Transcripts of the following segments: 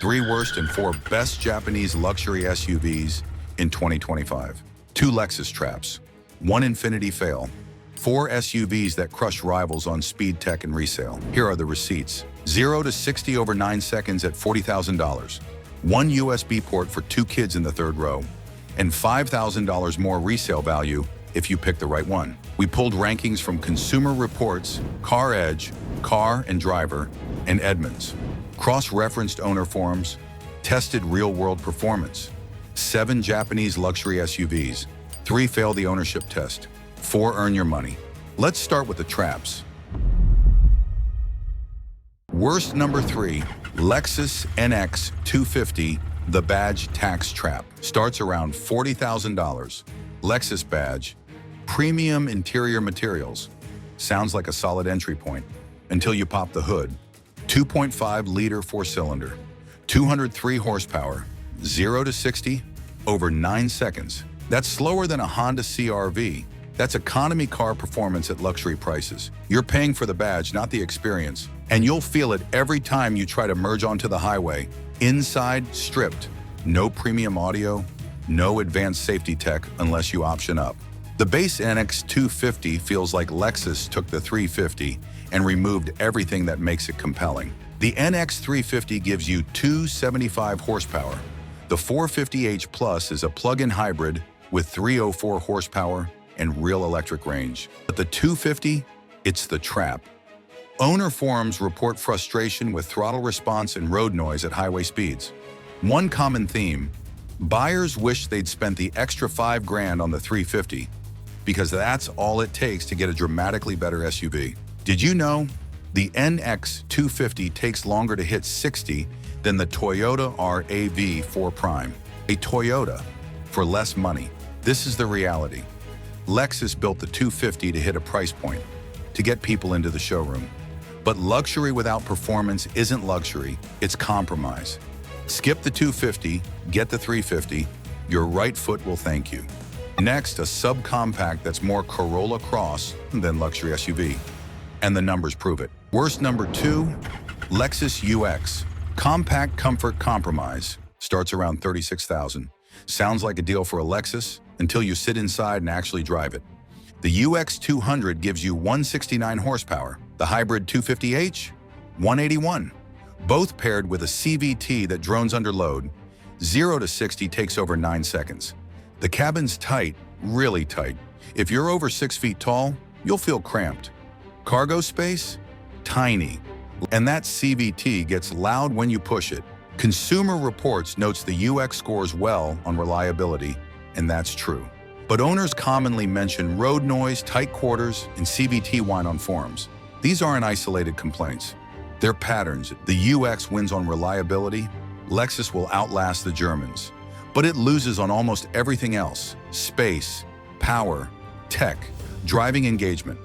3 worst and 4 best Japanese luxury SUVs in 2025. 2 Lexus traps, 1 Infiniti fail, 4 SUVs that crush rivals on speed, tech, and resale. Here are the receipts. 0 to 60 over 9 seconds at $40,000. 1 USB port for 2 kids in the 3rd row. And $5,000 more resale value if you pick the right one. We pulled rankings from Consumer Reports, Car Edge, Car and Driver, and Edmunds. Cross-referenced owner forums, tested real-world performance. 7 Japanese luxury SUVs, 3 fail the ownership test, 4 earn your money. Let's start with the traps. Worst number 3, Lexus NX 250, the badge tax trap. Starts around $40,000. Lexus badge, premium interior materials. Sounds like a solid entry point until you pop the hood. 2.5-liter 4-cylinder, 203 horsepower, 0 to 60, over 9 seconds. That's slower than a Honda CR-V. That's economy car performance at luxury prices. You're paying for the badge, not the experience. And you'll feel it every time you try to merge onto the highway. Inside, stripped. No premium audio, no advanced safety tech unless you option up. The base NX 250 feels like Lexus took the 350 and removed everything that makes it compelling. The NX 350 gives you 275 horsepower. The 450h Plus is a plug-in hybrid with 304 horsepower and real electric range. But the 250, it's the trap. Owner forums report frustration with throttle response and road noise at highway speeds. One common theme, buyers wish they'd spent the extra $5,000 on the 350 because that's all it takes to get a dramatically better SUV. Did you know the NX 250 takes longer to hit 60 than the Toyota RAV4 Prime? A Toyota for less money. This is the reality. Lexus built the 250 to hit a price point, to get people into the showroom. But luxury without performance isn't luxury, it's compromise. Skip the 250, get the 350, your right foot will thank you. Next, a subcompact that's more Corolla Cross than luxury SUV. And the numbers prove it. Worst number 2, Lexus UX. Compact comfort compromise. Starts around $36,000. Sounds like a deal for a Lexus until you sit inside and actually drive it. The UX 200 gives you 169 horsepower. The hybrid 250h, 181. Both paired with a CVT that drones under load. 0 to 60 takes over 9 seconds. The cabin's tight, really tight. If you're over 6 feet tall, you'll feel cramped. Cargo space? Tiny. And that CVT gets loud when you push it. Consumer Reports notes the UX scores well on reliability, and that's true. But owners commonly mention road noise, tight quarters, and CVT whine on forums. These aren't isolated complaints. They're patterns. The UX wins on reliability. Lexus will outlast the Germans. But it loses on almost everything else: space, power, tech, driving engagement.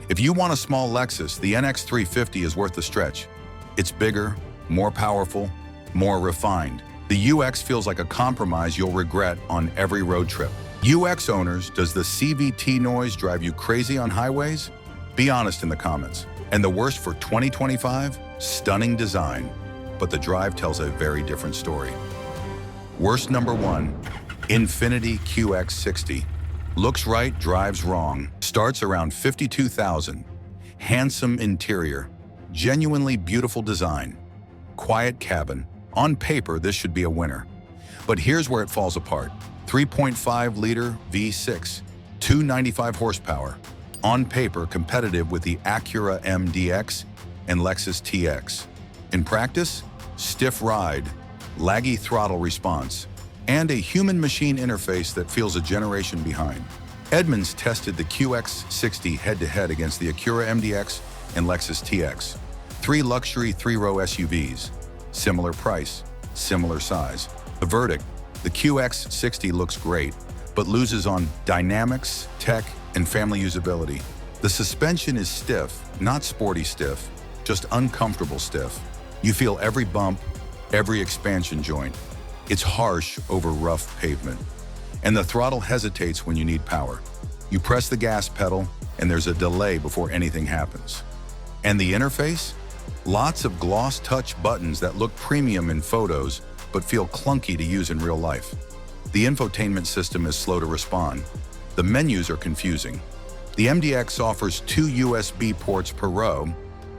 If you want a small Lexus, the NX 350 is worth the stretch. It's bigger, more powerful, more refined. The UX feels like a compromise you'll regret on every road trip. UX owners, does the CVT noise drive you crazy on highways? Be honest in the comments. And the worst for 2025? Stunning design, but the drive tells a very different story. Worst number 1, Infiniti QX60. Looks right, drives wrong. Starts around $52,000. Handsome interior, genuinely beautiful design, quiet cabin. On paper, this should be a winner. But here's where it falls apart. 3.5-liter V6, 295 horsepower. On paper, competitive with the Acura MDX and Lexus TX. In practice, stiff ride, laggy throttle response, and a human-machine interface that feels a generation behind. Edmunds tested the QX60 head-to-head against the Acura MDX and Lexus TX. 3 luxury 3-row SUVs. Similar price, similar size. The verdict: the QX60 looks great, but loses on dynamics, tech, and family usability. The suspension is stiff, not sporty stiff, just uncomfortable stiff. You feel every bump, every expansion joint. It's harsh over rough pavement. And the throttle hesitates when you need power. You press the gas pedal, and there's a delay before anything happens. And the interface? Lots of gloss touch buttons that look premium in photos but feel clunky to use in real life. The infotainment system is slow to respond. The menus are confusing. The MDX offers 2 USB ports per row.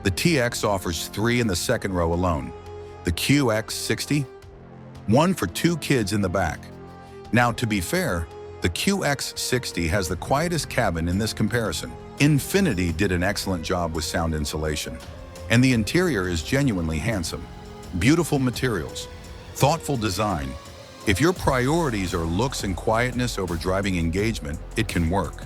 The TX offers 3 in the second row alone. The QX60? 1 for 2 kids in the back. Now, to be fair, the QX60 has the quietest cabin in this comparison. Infiniti did an excellent job with sound insulation, and the interior is genuinely handsome. Beautiful materials, thoughtful design. If your priorities are looks and quietness over driving engagement, it can work.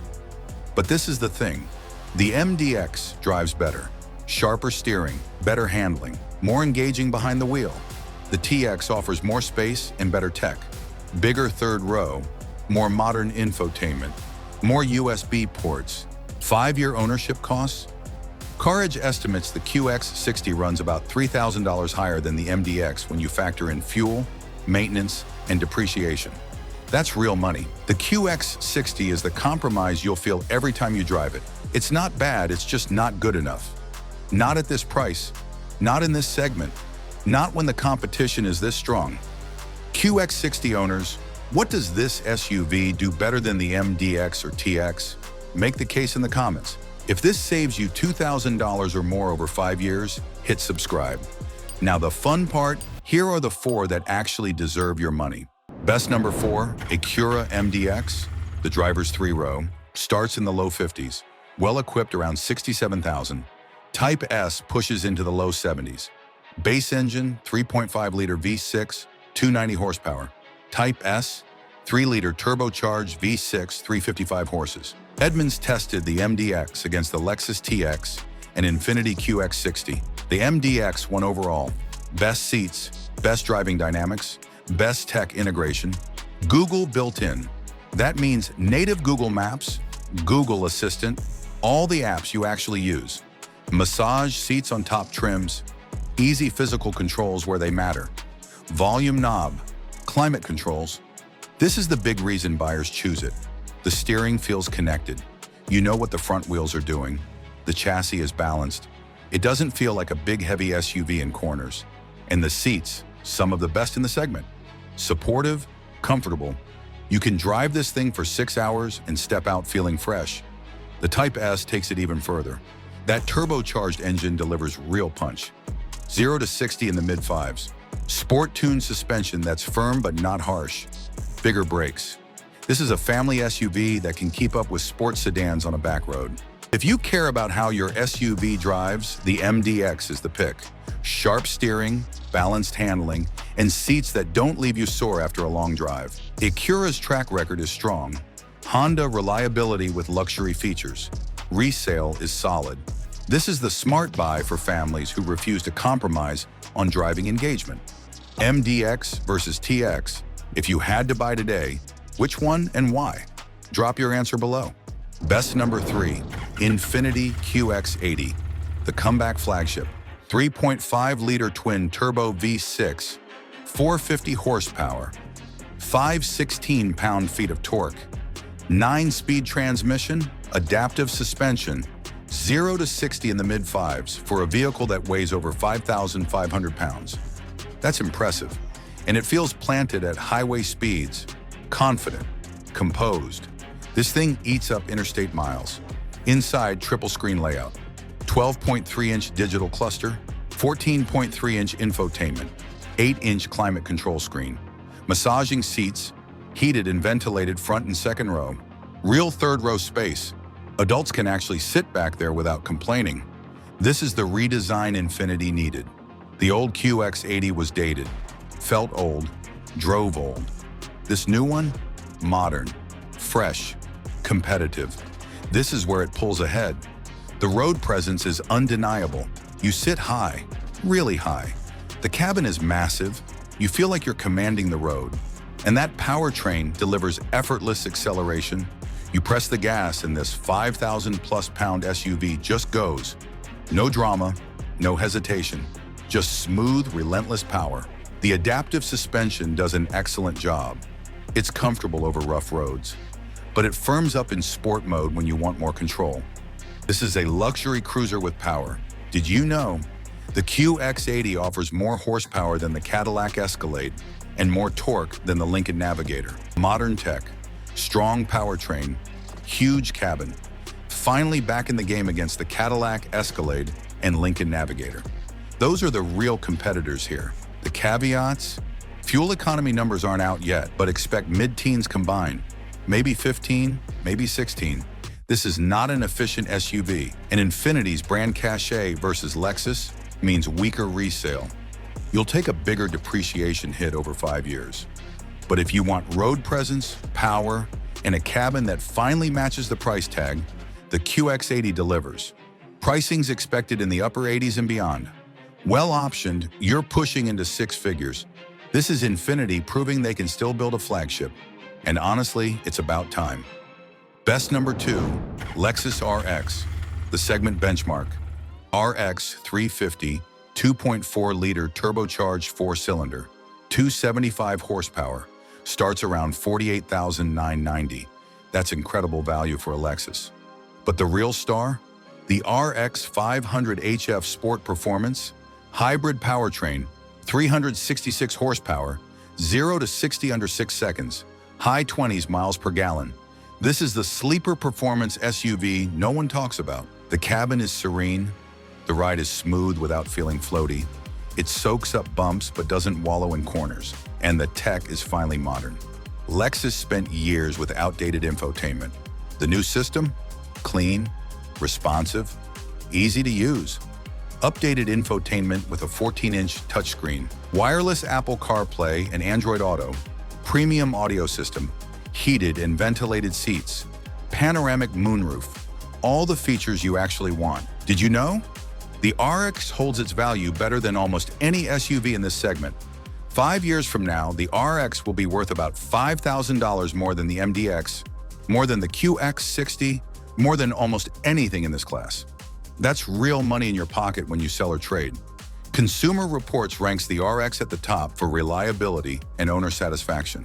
But this is the thing. The MDX drives better. Sharper steering, better handling, more engaging behind the wheel. The TX offers more space and better tech. Bigger third row, more modern infotainment, more USB ports, 5-year ownership costs. CarEdge estimates the QX60 runs about $3,000 higher than the MDX when you factor in fuel, maintenance, and depreciation. That's real money. The QX60 is the compromise you'll feel every time you drive it. It's not bad, it's just not good enough. Not at this price, not in this segment, not when the competition is this strong. QX60 owners, what does this SUV do better than the MDX or TX? Make the case in the comments. If this saves you $2,000 or more over 5 years, hit subscribe. Now the fun part, here are the 4 that actually deserve your money. Best number 4, Acura MDX. The driver's 3-row, starts in the low 50s, well-equipped around $67,000. Type S pushes into the low 70s. Base engine, 3.5-liter V6, 290 horsepower. Type S, 3-liter turbocharged V6, 355 horses. Edmunds tested the MDX against the Lexus TX and Infiniti QX60. The MDX won overall. Best seats, best driving dynamics, best tech integration, Google built-in. That means native Google Maps, Google Assistant, all the apps you actually use. Massage seats on top trims, easy physical controls where they matter. Volume knob, climate controls. This is the big reason buyers choose it. The steering feels connected. You know what the front wheels are doing. The chassis is balanced. It doesn't feel like a big heavy SUV in corners. And the seats, some of the best in the segment. Supportive, comfortable. You can drive this thing for 6 hours and step out feeling fresh. The Type S takes it even further. That turbocharged engine delivers real punch. 0 to 60 in the mid-5s. Sport-tuned suspension that's firm but not harsh. Bigger brakes. This is a family SUV that can keep up with sports sedans on a back road. If you care about how your SUV drives, the MDX is the pick. Sharp steering, balanced handling, and seats that don't leave you sore after a long drive. Acura's track record is strong. Honda reliability with luxury features. Resale is solid. This is the smart buy for families who refuse to compromise on driving engagement. MDX versus TX. If you had to buy today, which one and why? Drop your answer below. Best number 3, Infiniti QX80, the comeback flagship. 3.5-liter twin-turbo V6, 450 horsepower, 516 pound-feet of torque, 9-speed transmission, adaptive suspension, 0 to 60 in the mid-5s for a vehicle that weighs over 5,500 pounds. That's impressive, and it feels planted at highway speeds, confident, composed. This thing eats up interstate miles. Inside, triple-screen layout, 12.3-inch digital cluster, 14.3-inch infotainment, 8-inch climate control screen, massaging seats, heated and ventilated front and second row, real third-row space. Adults can actually sit back there without complaining. This is the redesign Infiniti needed. The old QX80 was dated, felt old, drove old. This new one? Modern, fresh, competitive. This is where it pulls ahead. The road presence is undeniable. You sit high, really high. The cabin is massive. You feel like you're commanding the road. And that powertrain delivers effortless acceleration. You press the gas and this 5,000+ pound SUV just goes. No drama, no hesitation, just smooth, relentless power. The adaptive suspension does an excellent job. It's comfortable over rough roads, but it firms up in sport mode when you want more control. This is a luxury cruiser with power. Did you know The QX80 offers more horsepower than the Cadillac Escalade and more torque than the Lincoln Navigator. Modern tech, strong powertrain, huge cabin. Finally back in the game against the Cadillac Escalade and Lincoln Navigator. Those are the real competitors here. The caveats? Fuel economy numbers aren't out yet, but expect mid-teens combined. Maybe 15, maybe 16. This is not an efficient SUV, and Infiniti's brand cachet versus Lexus means weaker resale. You'll take a bigger depreciation hit over 5 years. But if you want road presence, power, and a cabin that finally matches the price tag, the QX80 delivers. Pricing's expected in the upper 80s and beyond. Well optioned, you're pushing into 6 figures. This is Infiniti proving they can still build a flagship. And honestly, it's about time. Best number 2, Lexus RX, the segment benchmark. RX 350, 2.4-liter turbocharged 4-cylinder, 275 horsepower, starts around $48,990. That's incredible value for a Lexus. But the real star? The RX 500 HF Sport Performance, hybrid powertrain, 366 horsepower, 0 to 60 under 6 seconds, high 20s miles per gallon. This is the sleeper performance SUV no one talks about. The cabin is serene, the ride is smooth without feeling floaty, it soaks up bumps but doesn't wallow in corners, and the tech is finally modern. Lexus spent years with outdated infotainment. The new system? Clean, responsive, easy to use. Updated infotainment with a 14-inch touchscreen, wireless Apple CarPlay and Android Auto, premium audio system, heated and ventilated seats, panoramic moonroof, all the features you actually want. Did you know? The RX holds its value better than almost any SUV in this segment. 5 years from now, the RX will be worth about $5,000 more than the MDX, more than the QX60, more than almost anything in this class. That's real money in your pocket when you sell or trade. Consumer Reports ranks the RX at the top for reliability and owner satisfaction.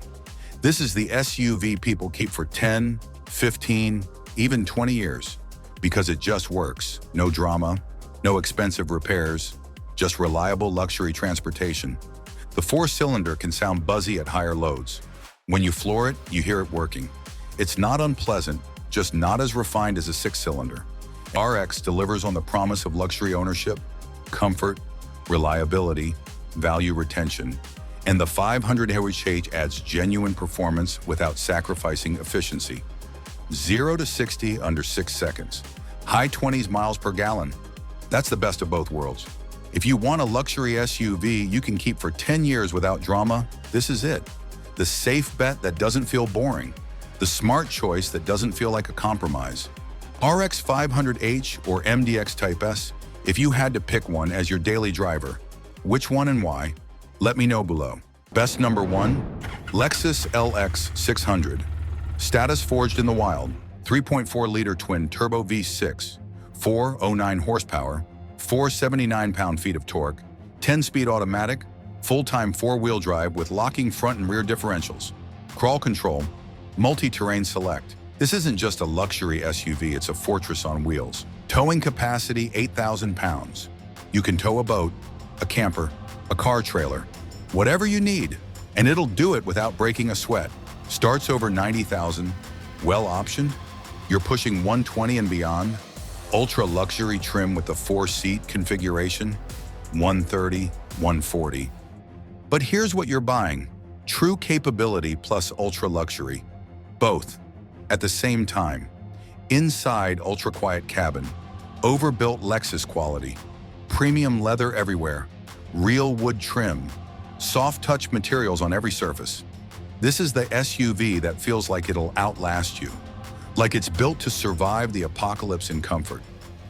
This is the SUV people keep for 10, 15, even 20 years, because it just works. No drama, no expensive repairs, just reliable luxury transportation. The 4-cylinder can sound buzzy at higher loads. When you floor it, you hear it working. It's not unpleasant, just not as refined as a 6-cylinder. RX delivers on the promise of luxury ownership, comfort, reliability, value retention, and the 500 hH adds genuine performance without sacrificing efficiency. 0 to 60 under 6 seconds. High 20s miles per gallon. That's the best of both worlds. If you want a luxury SUV you can keep for 10 years without drama, this is it. The safe bet that doesn't feel boring. The smart choice that doesn't feel like a compromise. RX 500h or MDX Type S, if you had to pick one as your daily driver, which one and why? Let me know below. Best number 1, Lexus LX 600. Status forged in the wild, 3.4-liter twin-turbo V6, 409 horsepower, 479 pound-feet of torque, 10-speed automatic, full-time 4-wheel drive with locking front and rear differentials, crawl control, multi-terrain select. This isn't just a luxury SUV, it's a fortress on wheels. Towing capacity 8,000 pounds. You can tow a boat, a camper, a car trailer, whatever you need, and it'll do it without breaking a sweat. Starts over 90,000, well optioned. You're pushing 120 and beyond. Ultra luxury trim with the 4-seat configuration, 130, 140. But here's what you're buying: true capability plus ultra luxury. Both at the same time. Inside, ultra quiet cabin, overbuilt Lexus quality, premium leather everywhere, real wood trim, soft touch materials on every surface. This is the SUV that feels like it'll outlast you, like it's built to survive the apocalypse in comfort.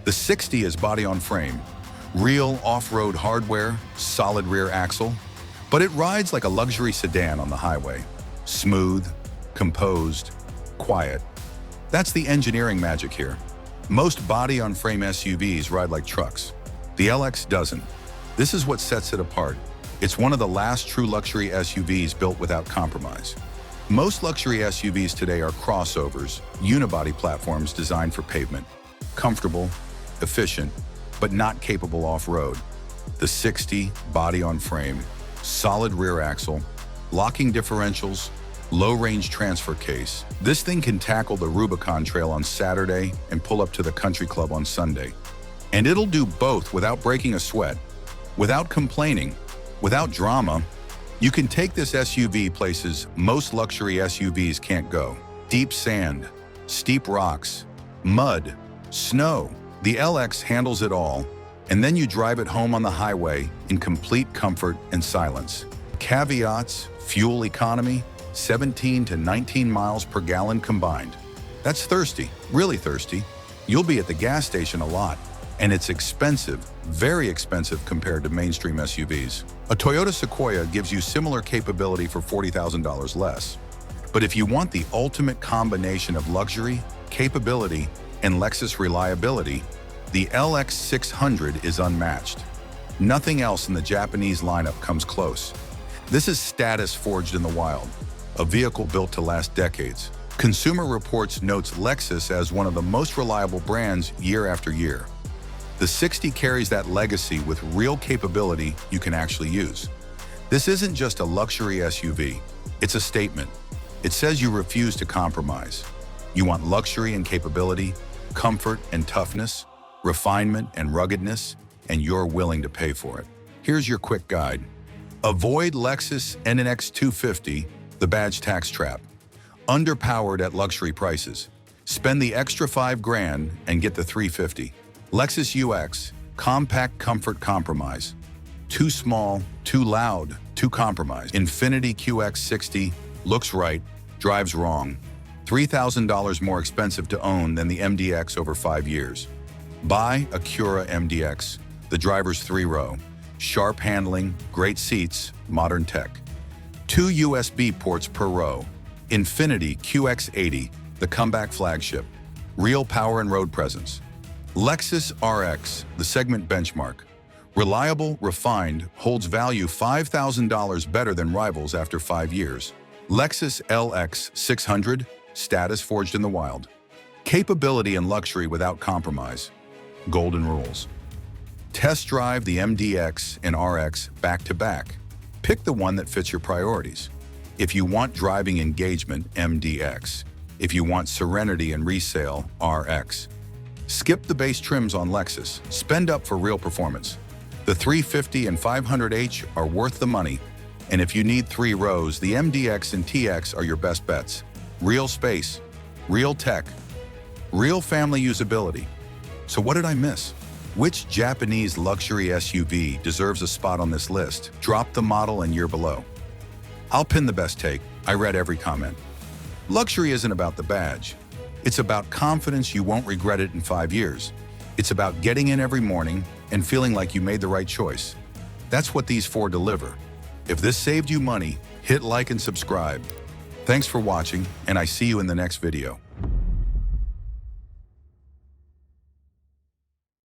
The 60 is body on frame, real off-road hardware, solid rear axle, but it rides like a luxury sedan on the highway. Smooth, composed, quiet. That's the engineering magic here. Most body-on-frame SUVs ride like trucks. The LX doesn't. This is what sets it apart. It's one of the last true luxury SUVs built without compromise. Most luxury SUVs today are crossovers, unibody platforms designed for pavement. Comfortable, efficient, but not capable off-road. The 60 body on frame, solid rear axle, locking differentials, low-range transfer case. This thing can tackle the Rubicon Trail on Saturday and pull up to the country club on Sunday. And it'll do both without breaking a sweat, without complaining, without drama. You can take this SUV places most luxury SUVs can't go. Deep sand, steep rocks, mud, snow. The LX handles it all, and then you drive it home on the highway in complete comfort and silence. Caveats: fuel economy, 17 to 19 miles per gallon combined. That's thirsty, really thirsty. You'll be at the gas station a lot, and it's expensive, very expensive compared to mainstream SUVs. A Toyota Sequoia gives you similar capability for $40,000 less. But if you want the ultimate combination of luxury, capability, and Lexus reliability, the LX 600 is unmatched. Nothing else in the Japanese lineup comes close. This is status forged in the wild, a vehicle built to last decades. Consumer Reports notes Lexus as one of the most reliable brands year after year. The 60 carries that legacy with real capability you can actually use. This isn't just a luxury SUV, it's a statement. It says you refuse to compromise. You want luxury and capability, comfort and toughness, refinement and ruggedness, and you're willing to pay for it. Here's your quick guide. Avoid Lexus NX 250, the badge tax trap. Underpowered at luxury prices. Spend the extra $5,000 and get the 350. Lexus UX, compact comfort compromise. Too small, too loud, too compromised. Infiniti QX60, looks right, drives wrong. $3,000 more expensive to own than the MDX over 5 years. Buy Acura MDX, the driver's 3-row. Sharp handling, great seats, modern tech. 2 USB ports per row. Infiniti QX80, the comeback flagship. Real power and road presence. Lexus RX, the segment benchmark. Reliable, refined, holds value $5,000 better than rivals after 5 years. Lexus LX 600, status forged in the wild. Capability and luxury without compromise. Golden rules. Test drive the MDX and RX back to back. Pick the one that fits your priorities. If you want driving engagement, MDX. If you want serenity and resale, RX. Skip the base trims on Lexus. Spend up for real performance. The 350 and 500h are worth the money. And if you need 3 rows, the MDX and TX are your best bets. Real space, real tech, real family usability. So what did I miss? Which Japanese luxury SUV deserves a spot on this list? Drop the model and year below. I'll pin the best take. I read every comment. Luxury isn't about the badge. It's about confidence you won't regret it in 5 years. It's about getting in every morning and feeling like you made the right choice. That's what these 4 deliver. If this saved you money, hit like and subscribe. Thanks for watching, and I see you in the next video.